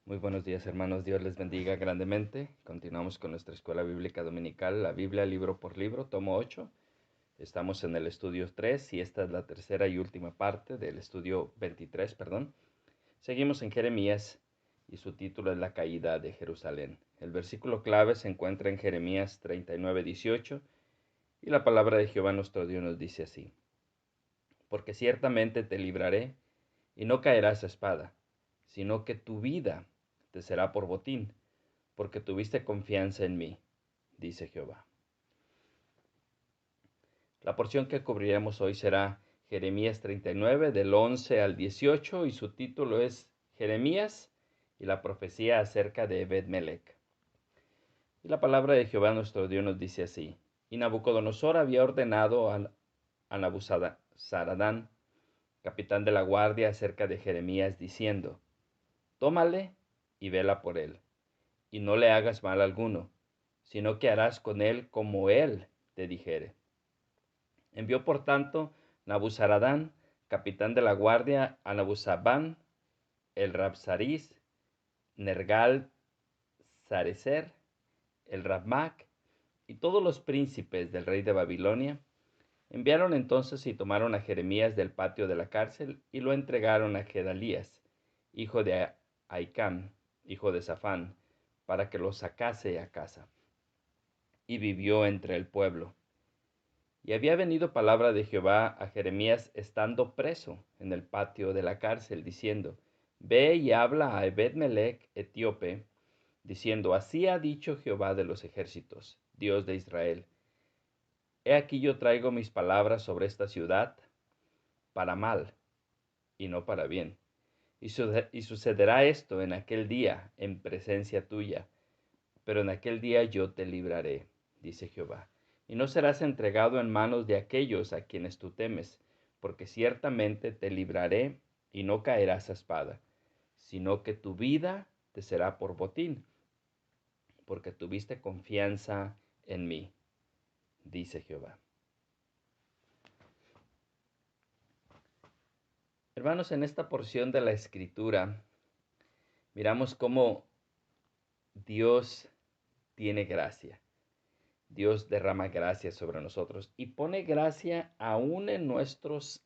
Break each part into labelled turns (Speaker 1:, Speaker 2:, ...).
Speaker 1: Muy buenos días, hermanos. Dios les bendiga grandemente. Continuamos con nuestra escuela bíblica dominical, la Biblia libro por libro, tomo 8. Estamos en el estudio 3 y esta es la tercera y última parte del estudio 23, perdón. Seguimos en Jeremías y su título es La caída de Jerusalén. El versículo clave se encuentra en Jeremías 39:18 y la palabra de Jehová nuestro Dios nos dice así: Porque ciertamente te libraré y no caerás a espada, sino que tu vida te será por botín, porque tuviste confianza en mí, dice Jehová. La porción que cubriremos hoy será Jeremías 39, del 11 al 18, y su título es Jeremías y la profecía acerca de Ebed-Melech. Y la palabra de Jehová nuestro Dios nos dice así: Y Nabucodonosor había ordenado a Nabuzaradán, capitán de la guardia, acerca de Jeremías, diciendo: Tómale y vela por él, y no le hagas mal alguno, sino que harás con él como él te dijere. Envió por tanto Nabuzaradán, capitán de la guardia, a Nabuzabán, el Rabsaris, Nergal Sarecer, el Rabmac, y todos los príncipes del rey de Babilonia. Enviaron entonces y tomaron a Jeremías del patio de la cárcel y lo entregaron a Gedalías, hijo de Ahicam, hijo de Safán, para que lo sacase a casa. Y vivió entre el pueblo. Y había venido palabra de Jehová a Jeremías estando preso en el patio de la cárcel, diciendo: Ve y habla a Ebed-Melech etíope, diciendo: Así ha dicho Jehová de los ejércitos, Dios de Israel: He aquí yo traigo mis palabras sobre esta ciudad para mal y no para bien. Y sucederá esto en aquel día en presencia tuya, pero en aquel día yo te libraré, dice Jehová, y no serás entregado en manos de aquellos a quienes tú temes, porque ciertamente te libraré y no caerás a espada, sino que tu vida te será por botín, porque tuviste confianza en mí, dice Jehová. Hermanos, en esta porción de la Escritura miramos cómo Dios tiene gracia. Dios derrama gracia sobre nosotros y pone gracia aún en nuestros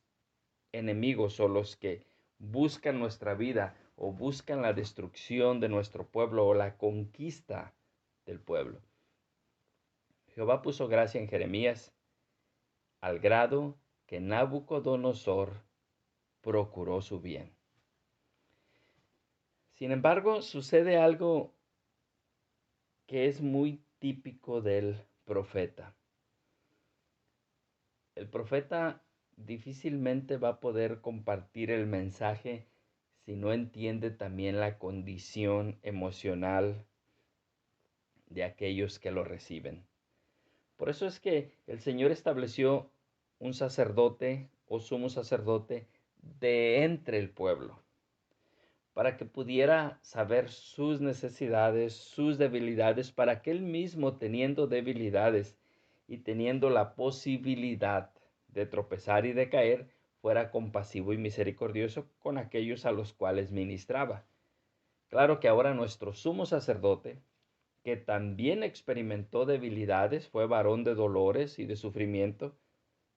Speaker 1: enemigos o los que buscan nuestra vida o buscan la destrucción de nuestro pueblo o la conquista del pueblo. Jehová puso gracia en Jeremías al grado que Nabucodonosor procuró su bien. Sin embargo, sucede algo que es muy típico del profeta. El profeta difícilmente va a poder compartir el mensaje si no entiende también la condición emocional de aquellos que lo reciben. Por eso es que el Señor estableció un sacerdote o sumo sacerdote de entre el pueblo, para que pudiera saber sus necesidades, sus debilidades, para que él mismo, teniendo debilidades y teniendo la posibilidad de tropezar y de caer, fuera compasivo y misericordioso con aquellos a los cuales ministraba. Claro que ahora nuestro sumo sacerdote, que también experimentó debilidades, fue varón de dolores y de sufrimiento.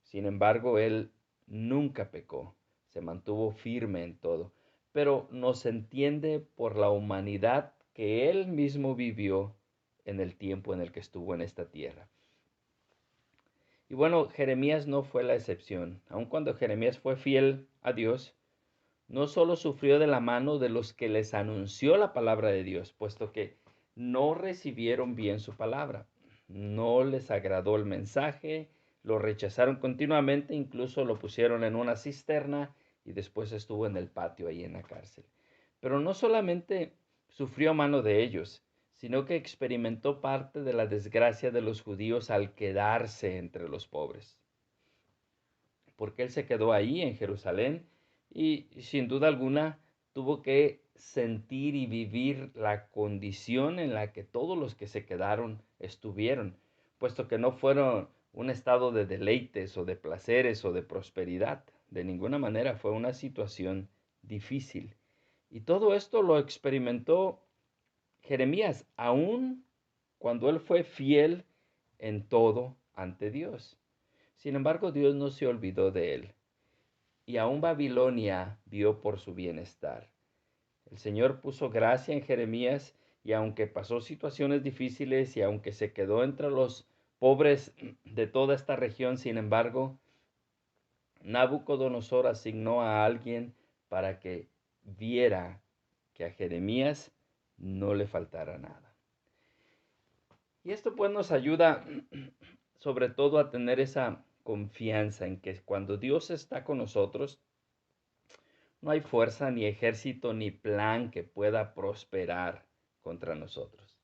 Speaker 1: Sin embargo, él nunca pecó, se mantuvo firme en todo, pero nos entiende por la humanidad que él mismo vivió en el tiempo en el que estuvo en esta tierra. Y bueno, Jeremías no fue la excepción. Aun cuando Jeremías fue fiel a Dios, no solo sufrió de la mano de los que les anunció la palabra de Dios, puesto que no recibieron bien su palabra, no les agradó el mensaje, lo rechazaron continuamente, incluso lo pusieron en una cisterna y después estuvo en el patio ahí en la cárcel. Pero no solamente sufrió a mano de ellos, sino que experimentó parte de la desgracia de los judíos al quedarse entre los pobres, porque él se quedó ahí en Jerusalén y sin duda alguna tuvo que sentir y vivir la condición en la que todos los que se quedaron estuvieron, puesto que no fueron un estado de deleites o de placeres o de prosperidad. De ninguna manera fue una situación difícil. Y todo esto lo experimentó Jeremías, aun cuando él fue fiel en todo ante Dios. Sin embargo, Dios no se olvidó de él. Y aún Babilonia vio por su bienestar. El Señor puso gracia en Jeremías y aunque pasó situaciones difíciles y aunque se quedó entre los pobres de toda esta región, sin embargo, Nabucodonosor asignó a alguien para que viera que a Jeremías no le faltara nada. Y esto pues nos ayuda sobre todo a tener esa confianza en que cuando Dios está con nosotros, no hay fuerza, ni ejército, ni plan que pueda prosperar contra nosotros.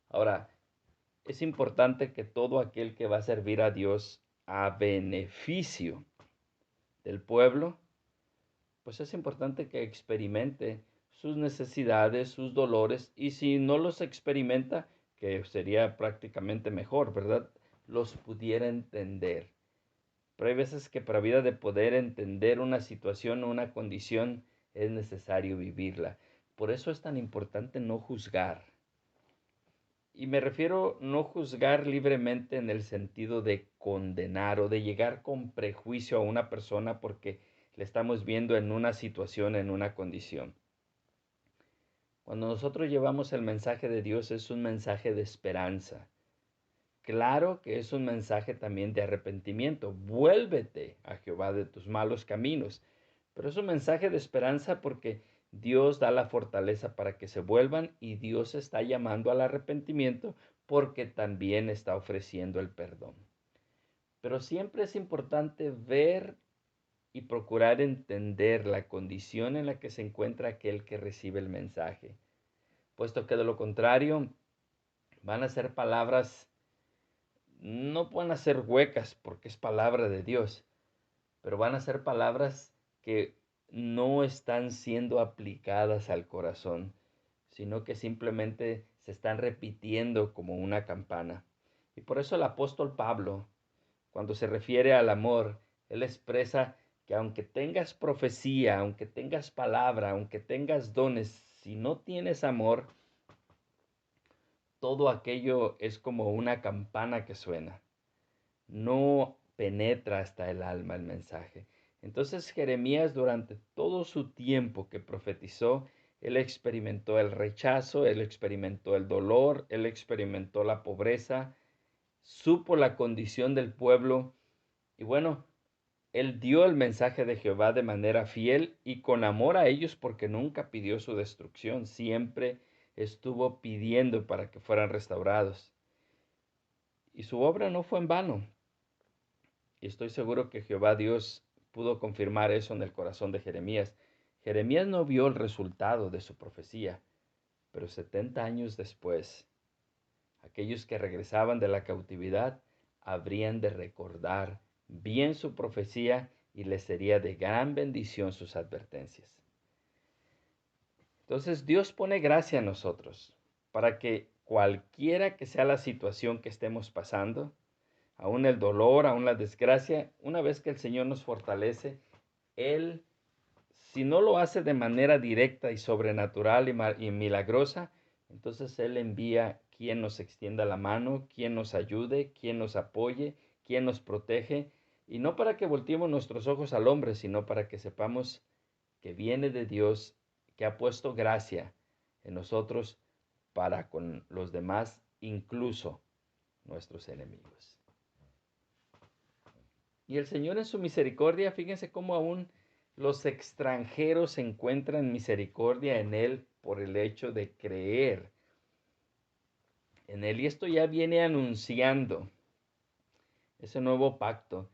Speaker 1: Ahora, es importante que todo aquel que va a servir a Dios a beneficio del pueblo, pues es importante que experimente sus necesidades, sus dolores, y si no los experimenta, que sería prácticamente mejor, ¿verdad? Los pudiera entender. Pero hay veces que para vida de poder entender una situación o una condición es necesario vivirla. Por eso es tan importante no juzgar. Y me refiero no juzgar libremente en el sentido de condenar o de llegar con prejuicio a una persona porque le estamos viendo en una situación, en una condición. Cuando nosotros llevamos el mensaje de Dios es un mensaje de esperanza. Claro que es un mensaje también de arrepentimiento. Vuélvete a Jehová de tus malos caminos. Pero es un mensaje de esperanza porque Dios da la fortaleza para que se vuelvan y Dios está llamando al arrepentimiento porque también está ofreciendo el perdón. Pero siempre es importante ver y procurar entender la condición en la que se encuentra aquel que recibe el mensaje, puesto que de lo contrario van a ser palabras, no van a ser huecas porque es palabra de Dios, pero van a ser palabras que no están siendo aplicadas al corazón, sino que simplemente se están repitiendo como una campana. Y por eso el apóstol Pablo, cuando se refiere al amor, él expresa que aunque tengas profecía, aunque tengas palabra, aunque tengas dones, si no tienes amor, todo aquello es como una campana que suena. No penetra hasta el alma el mensaje. Entonces Jeremías durante todo su tiempo que profetizó, él experimentó el rechazo, él experimentó el dolor, él experimentó la pobreza, supo la condición del pueblo y bueno, él dio el mensaje de Jehová de manera fiel y con amor a ellos porque nunca pidió su destrucción, siempre estuvo pidiendo para que fueran restaurados. Y su obra no fue en vano. Y estoy seguro que Jehová Dios pudo confirmar eso en el corazón de Jeremías. Jeremías no vio el resultado de su profecía, pero 70 años después, aquellos que regresaban de la cautividad habrían de recordar bien su profecía y les sería de gran bendición sus advertencias. Entonces Dios pone gracia a nosotros para que cualquiera que sea la situación que estemos pasando, aún el dolor, aún la desgracia, una vez que el Señor nos fortalece, Él, si no lo hace de manera directa y sobrenatural y milagrosa, entonces Él envía quien nos extienda la mano, quien nos ayude, quien nos apoye, quien nos protege, y no para que volteemos nuestros ojos al hombre, sino para que sepamos que viene de Dios, que ha puesto gracia en nosotros para con los demás, incluso nuestros enemigos. Y el Señor en su misericordia, fíjense cómo aún los extranjeros encuentran misericordia en Él por el hecho de creer en Él. Y esto ya viene anunciando ese nuevo pacto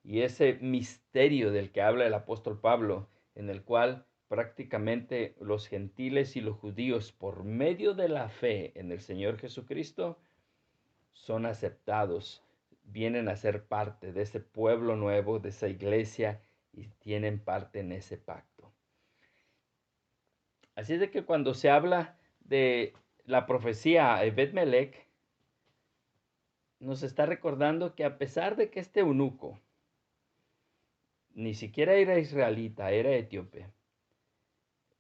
Speaker 1: y ese misterio del que habla el apóstol Pablo, en el cual prácticamente los gentiles y los judíos, por medio de la fe en el Señor Jesucristo, son aceptados, vienen a ser parte de ese pueblo nuevo, de esa iglesia, y tienen parte en ese pacto. Así es de que cuando se habla de la profecía a Ebed-Melech, nos está recordando que a pesar de que este eunuco ni siquiera era israelita, era etíope,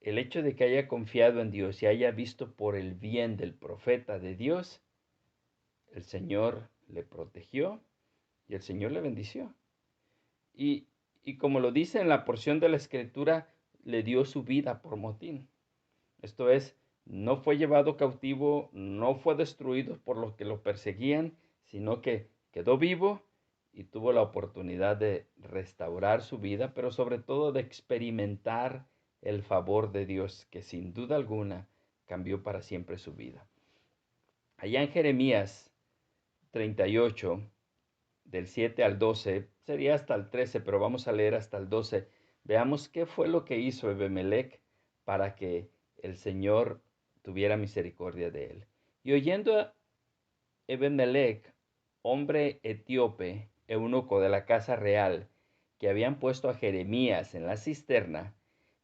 Speaker 1: el hecho de que haya confiado en Dios y haya visto por el bien del profeta de Dios, el Señor le protegió y el Señor le bendició. Y, y como lo dice en la porción de la Escritura, le dio su vida por motín. Esto es, no fue llevado cautivo, no fue destruido por los que lo perseguían, sino que quedó vivo y tuvo la oportunidad de restaurar su vida, pero sobre todo de experimentar el favor de Dios, que sin duda alguna cambió para siempre su vida. Allá en Jeremías 38, del 7 al 12, sería hasta el 13, pero vamos a leer hasta el 12. Veamos qué fue lo que hizo Ebemelec para que el Señor tuviera misericordia de él. Y oyendo a Ebemelec, hombre etíope, eunuco de la casa real, que habían puesto a Jeremías en la cisterna,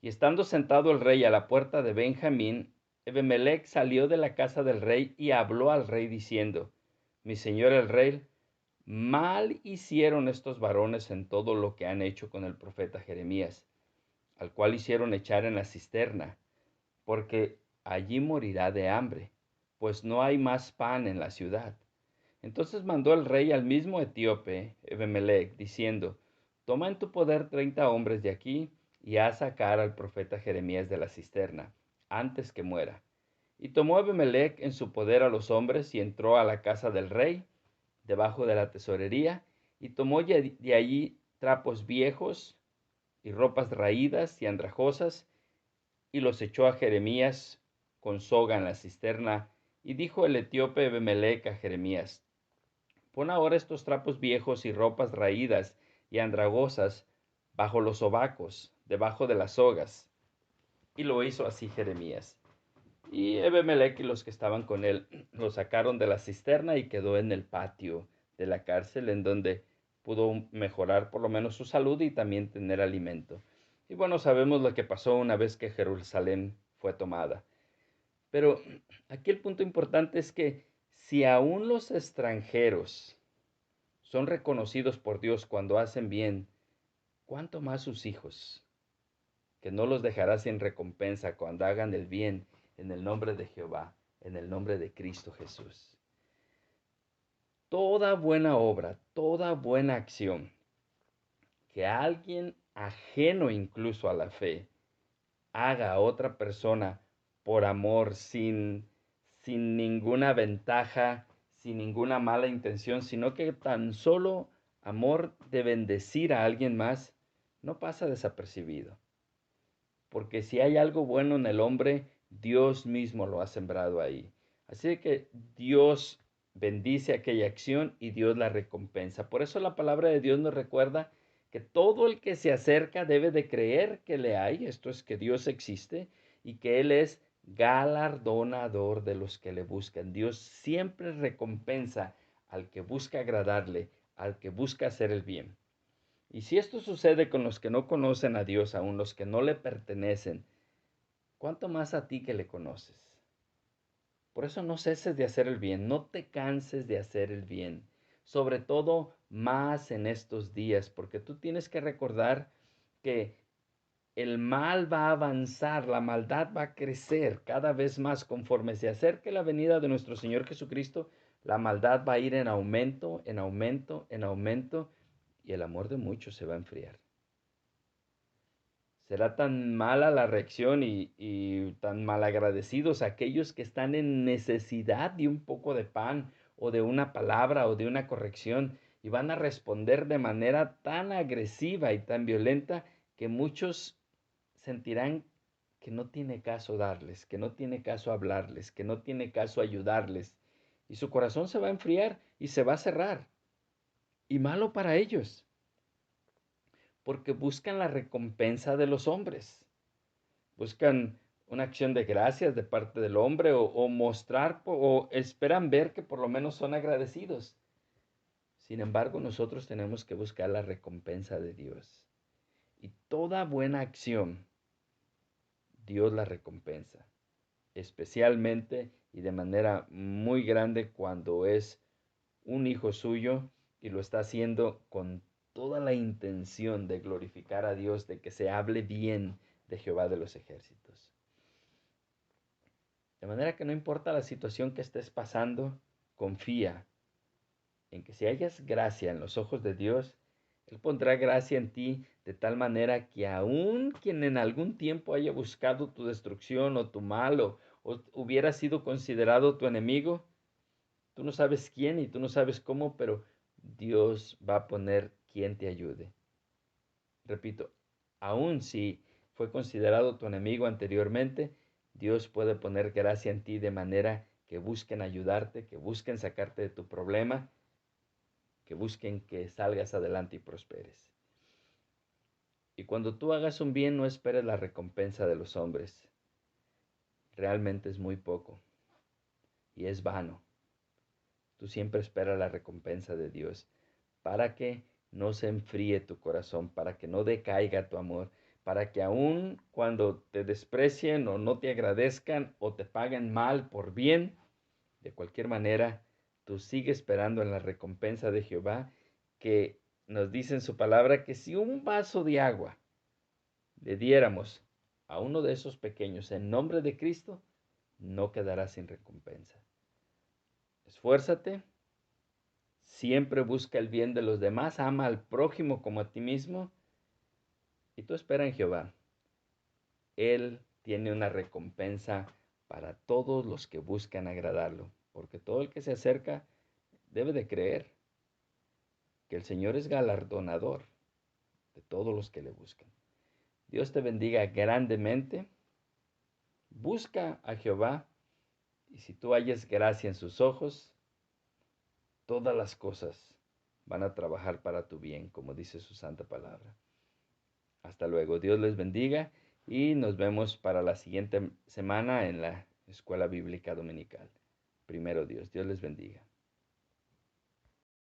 Speaker 1: y estando sentado el rey a la puerta de Benjamín, Ebemelec salió de la casa del rey y habló al rey diciendo: Mi señor el rey, mal hicieron estos varones en todo lo que han hecho con el profeta Jeremías, al cual hicieron echar en la cisterna, porque allí morirá de hambre, pues no hay más pan en la ciudad. Entonces mandó el rey al mismo etíope, Ebemelec, diciendo: Toma en tu poder 30 hombres de aquí, y haz sacar al profeta Jeremías de la cisterna, antes que muera. Y tomó Ebemelec en su poder a los hombres, y entró a la casa del rey, debajo de la tesorería, y tomó de allí trapos viejos y ropas raídas y andrajosas, y los echó a Jeremías con soga en la cisterna. Y dijo el etíope Ebemelec a Jeremías: Pon ahora estos trapos viejos y ropas raídas y andrajosas bajo los sobacos, debajo de las sogas. Y lo hizo así Jeremías. Y Ebemelec y los que estaban con él lo sacaron de la cisterna y quedó en el patio de la cárcel, en donde pudo mejorar por lo menos su salud y también tener alimento. Y bueno, sabemos lo que pasó una vez que Jerusalén fue tomada. Pero aquí el punto importante es que si aún los extranjeros son reconocidos por Dios cuando hacen bien, ¿cuánto más sus hijos, que no los dejará sin recompensa cuando hagan el bien en el nombre de Jehová, en el nombre de Cristo Jesús? Toda buena obra, toda buena acción que alguien ajeno incluso a la fe haga a otra persona por amor, sin ninguna ventaja, sin ninguna mala intención, sino que tan solo amor de bendecir a alguien más, no pasa desapercibido. Porque si hay algo bueno en el hombre, Dios mismo lo ha sembrado ahí. Así que Dios bendice aquella acción y Dios la recompensa. Por eso la palabra de Dios nos recuerda que todo el que se acerca debe de creer que le hay, esto es que Dios existe y que Él es galardonador de los que le buscan. Dios siempre recompensa al que busca agradarle, al que busca hacer el bien. Y si esto sucede con los que no conocen a Dios aún, los que no le pertenecen, ¿cuánto más a ti que le conoces? Por eso no ceses de hacer el bien, no te canses de hacer el bien, sobre todo más en estos días, porque tú tienes que recordar que el mal va a avanzar, la maldad va a crecer cada vez más conforme se acerque la venida de nuestro Señor Jesucristo. La maldad va a ir en aumento, en aumento, en aumento, y el amor de muchos se va a enfriar. Será tan mala la reacción y tan malagradecidos aquellos que están en necesidad de un poco de pan o de una palabra o de una corrección, y van a responder de manera tan agresiva y tan violenta que muchos sentirán que no tiene caso darles, que no tiene caso hablarles, que no tiene caso ayudarles, y su corazón se va a enfriar y se va a cerrar. Y malo para ellos, porque buscan la recompensa de los hombres. Buscan una acción de gracias de parte del hombre, o mostrar o esperan ver que por lo menos son agradecidos. Sin embargo, nosotros tenemos que buscar la recompensa de Dios. Y toda buena acción, Dios la recompensa, especialmente y de manera muy grande cuando es un hijo suyo y lo está haciendo con toda la intención de glorificar a Dios, de que se hable bien de Jehová de los ejércitos. De manera que no importa la situación que estés pasando, confía en que si hayas gracia en los ojos de Dios, Él pondrá gracia en ti de tal manera que aun quien en algún tiempo haya buscado tu destrucción o tu mal o hubiera sido considerado tu enemigo, tú no sabes quién y tú no sabes cómo, pero Dios va a poner quien te ayude. Repito, aun si fue considerado tu enemigo anteriormente, Dios puede poner gracia en ti de manera que busquen ayudarte, que busquen sacarte de tu problema, que busquen que salgas adelante y prosperes. Y cuando tú hagas un bien, no esperes la recompensa de los hombres. Realmente es muy poco y es vano. Tú siempre esperas la recompensa de Dios para que no se enfríe tu corazón, para que no decaiga tu amor, para que aun cuando te desprecien o no te agradezcan o te paguen mal por bien, de cualquier manera, tú sigues esperando en la recompensa de Jehová, que nos dice en su palabra que si un vaso de agua le diéramos a uno de esos pequeños en nombre de Cristo, no quedará sin recompensa. Esfuérzate, siempre busca el bien de los demás, ama al prójimo como a ti mismo y tú espera en Jehová. Él tiene una recompensa para todos los que buscan agradarlo, porque todo el que se acerca debe de creer que el Señor es galardonador de todos los que le buscan. Dios te bendiga grandemente. Busca a Jehová y si tú halles gracia en sus ojos, todas las cosas van a trabajar para tu bien, como dice su santa palabra. Hasta luego. Dios les bendiga y nos vemos para la siguiente semana en la Escuela Bíblica Dominical. Primero Dios. Dios les bendiga.